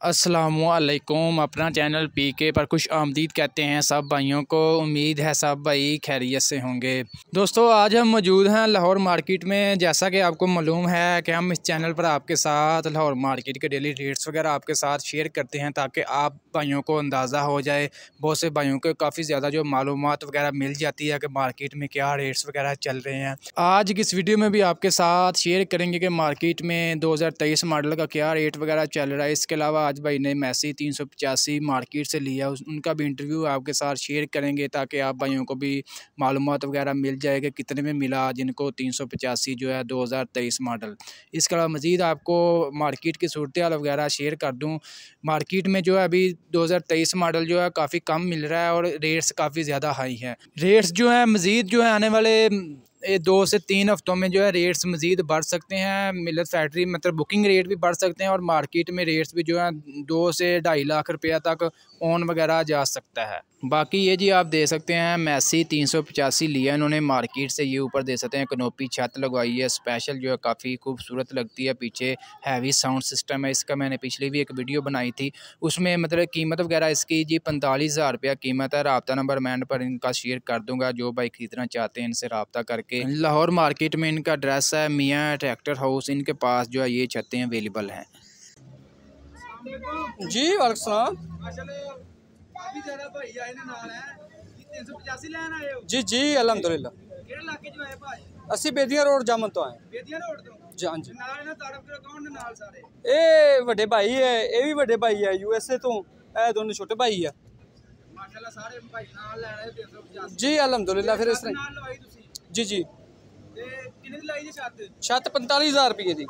अस्सलामुअलैकुम। अपना चैनल पीके पर खुश आमदीद कहते हैं सब भाइयों को। उम्मीद है सब भाई खैरियत से होंगे। दोस्तों आज हम मौजूद हैं लाहौर मार्केट में। जैसा कि आपको मालूम है कि हम इस चैनल पर आपके साथ लाहौर मार्केट के डेली रेट्स वगैरह आपके साथ शेयर करते हैं ताकि आप भाइयों को अंदाज़ा हो जाए। बहुत से भाइयों को काफ़ी ज़्यादा जो मालूमात वगैरह मिल जाती है कि मार्केट में क्या रेट्स वगैरह चल रहे हैं। आज की इस वीडियो में भी आपके साथ शेयर करेंगे कि मार्केट में 2023 मॉडल का क्या रेट वगैरह चल रहा है। इसके अलावा आज भाई ने मैसी 385 मार्केट से लिया, उनका भी इंटरव्यू आपके साथ शेयर करेंगे ताकि आप भाइयों को भी मालूमात वगैरह मिल जाए कि कितने में मिला जिनको 385 जो है 2023 मॉडल। इसके अलावा मज़ीद आपको मार्केट की सूरत हाल वगैरह शेयर कर दूँ। मार्केट में जो है अभी 2023 मॉडल जो है काफ़ी कम मिल रहा है और रेट्स काफ़ी ज़्यादा हाई हैं। रेट्स जो है मज़ीद जो है आने वाले 2 से 3 हफ्तों में जो है रेट्स मज़ीद बढ़ सकते हैं। मिलत फैक्ट्री मतलब बुकिंग रेट भी बढ़ सकते हैं और मार्केट में रेट्स भी जो है 2 से 2.5 लाख रुपया तक ऑन वगैरह जा सकता है। बाकी ये जी आप दे सकते हैं मैसी 385 लिया इन्होंने मार्केट से। ये ऊपर दे सकते हैं कनोपी छत लगवाई है स्पेशल, जो है काफ़ी खूबसूरत लगती है। पीछे हैवी साउंड सिस्टम है इसका। मैंने पिछली भी एक वीडियो बनाई थी, उसमें मतलब कीमत वगैरह इसकी जी 45,000 रुपया कीमत है। रब्ता नंबर मैं पर इनका शेयर कर दूंगा, जो भाई खरीदना चाहते हैं इनसे रब्ता करके। लाहौर मार्केट में इनका एड्रेस है मियाँ ट्रैक्टर हाउस। इनके पास जो है ये छतें अवेलेबल हैं। जी वालेकुम जी जी अल्हम्दुलिल्लाह। असी बेदियां रोड जामन तो आए जी। हाँ जी ये वड्डे भाई है, ये भी वड्डे भाई है यूएसए तो, ये दोनों छोटे भाई है जी अल्हम्दुलिल्लाह। फिर इस जी जी छत 45,000 रुपये की जी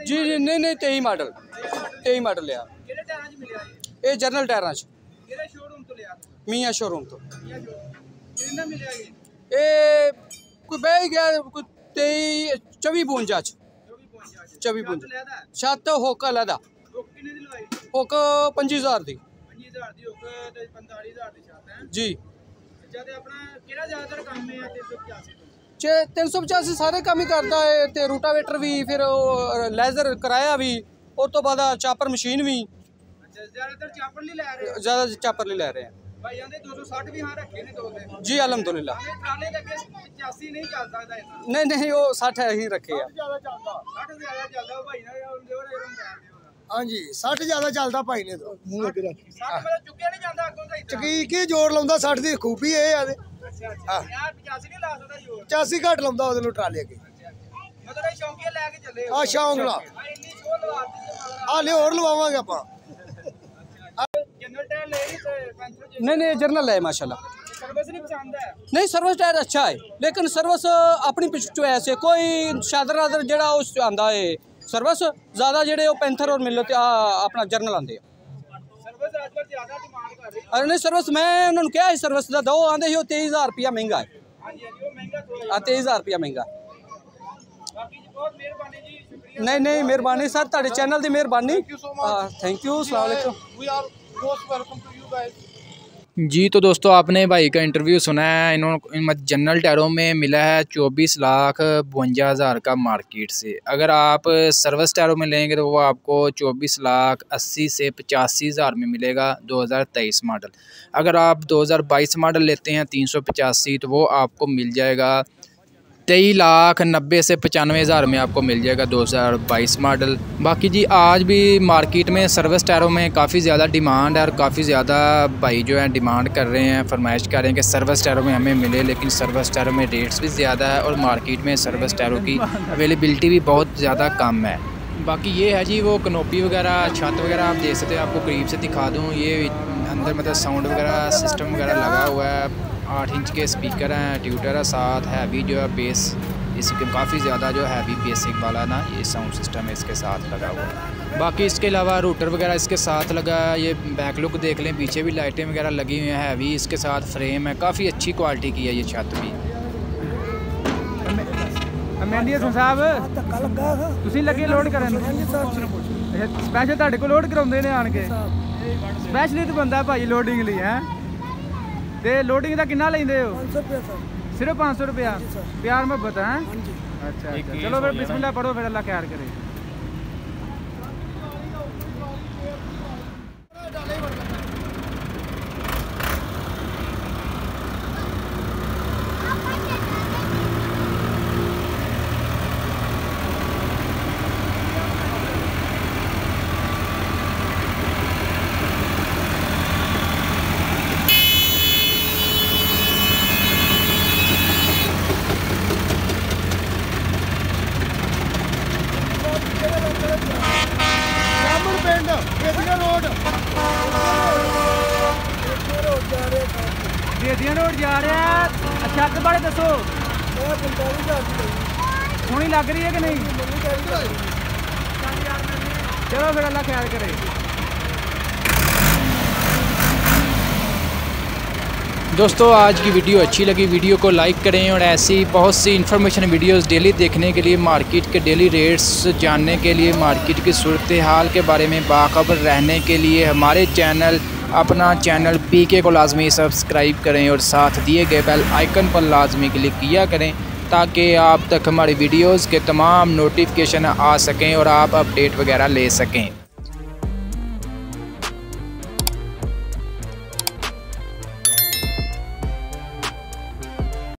जी। नहीं नहीं 23 मॉडल लिया ये जरनल टायरा मियाँ शोरूम तो ये कोई बह गया कोई 24-52 छत होका लदा होका 25,000 दी जी। 385 सारे काम ही करता है ते रूटावेटर भी, फिर लेजर कराया भी, और तो बाद चापर मशीन भी। ज्यादा चापर नहीं ले रहे हैं जी अल्हम्दुलिल्लाह। नहीं नहीं वो 60 ही रखे हैं। हाँ जी 60 ज्यादा चलता भाई ने तो चकी जोर लाउंदा 60 दी खूबी है यार। 85 घट लाउंदा ओदे ट्राले अगे शौक ला हाले होर लवावांगे आपां। नहीं नहीं जर्नल है माशाल्लाह। नहीं सर्विस टायर अच्छा है, लेकिन सर्विस अपनी चॉइस है। कोई शादर आदर जेड़ा उस आंदा है सर्विस ज्यादा जेड़े पैंथर और मिलत अपना जर्नल आंदे। अरे नहीं सर्विस मैं उन्होंने क्या है सर्विस का दो आंदे ही 23,000 रुपया महंगा है। 23,000 रुपया महंगा। नहीं नहीं मेहरबानी सर, ताड़े चैनल की मेहरबानी। थैंक यू अस्सलाम वालेकुम जी। तो दोस्तों आपने भाई का इंटरव्यू सुना है। इन्होंने जनरल टायरों में मिला है 24,52,000 का मार्केट से। अगर आप सर्विस टायरों में लेंगे तो वो आपको 24,80,000 से 85,000 में मिलेगा 2023 मॉडल। अगर आप 2022 मॉडल लेते हैं 385 तो वो आपको मिल जाएगा 23,90,000 से 95,000 में आपको मिल जाएगा 2022 मॉडल। बाकी जी आज भी मार्केट में सर्विस टायरों में काफ़ी ज़्यादा डिमांड है और काफ़ी ज़्यादा भाई जो है डिमांड कर रहे हैं, फरमाइश कर रहे हैं कि सर्विस टायरों में हमें मिले। लेकिन सर्विस टायरों में रेट्स भी ज़्यादा है और मार्केट में सर्विस टायरों की अवेलेबिलिटी भी बहुत ज़्यादा कम है। बाकी ये है जी वो कनोपी वगैरह छत वगैरह आप देख सकते हैं। आपको करीब से दिखा दूँ, ये अंदर मतलब साउंड वगैरह सिस्टम वगैरह लगा हुआ है। 8 इंच के स्पीकर हैं, ट्यूटर है साथ, हैवी जो है बेस इसके काफ़ी ज़्यादा जो हैवी बेसिक वाला ना ये साउंड सिस्टम है इसके साथ लगा हुआ है। बाकी इसके अलावा रूटर वगैरह इसके साथ लगा है। ये बैक लुक देख लें, पीछे भी लाइटें वगैरह लगी हुई हैं, हैवी इसके साथ फ्रेम है, काफ़ी अच्छी क्वालिटी की है ये छत भी। लगे लोड कर स्पैशल ਤੁਹਾਡੇ ਕੋਲ लोड कराते हैं आन के स्पैशलिस्ट बंदा भाई लोडिंग ਲਈ है। तो लोडिंग का कितना लेंदे हो? 500 रुपया सिर्फ 500 रुपया। प्यार मोहब्बत है अच्छा, चलो फिर बिस्मिल्लाह पढ़ो, फिर अल्लाह खैर करे। बेदिया रोड जा रहा है। अच्छा के बारे दसो, सोहनी लग रही है कि नहीं? चलो फिर अल्लाह ख्याल करे। दोस्तों आज की वीडियो अच्छी लगी, वीडियो को लाइक करें और ऐसी बहुत सी इन्फॉर्मेशन वीडियोस डेली देखने के लिए, मार्केट के डेली रेट्स जानने के लिए, मार्केट की सूरत हाल के बारे में बाखबर रहने के लिए हमारे अपना चैनल पीके को लाजमी सब्सक्राइब करें और साथ दिए गए बेल आइकन पर लाजमी क्लिक किया करें ताकि आप तक हमारी वीडियोस के तमाम नोटिफिकेशन आ सकें और आप अपडेट वगैरह ले सकें।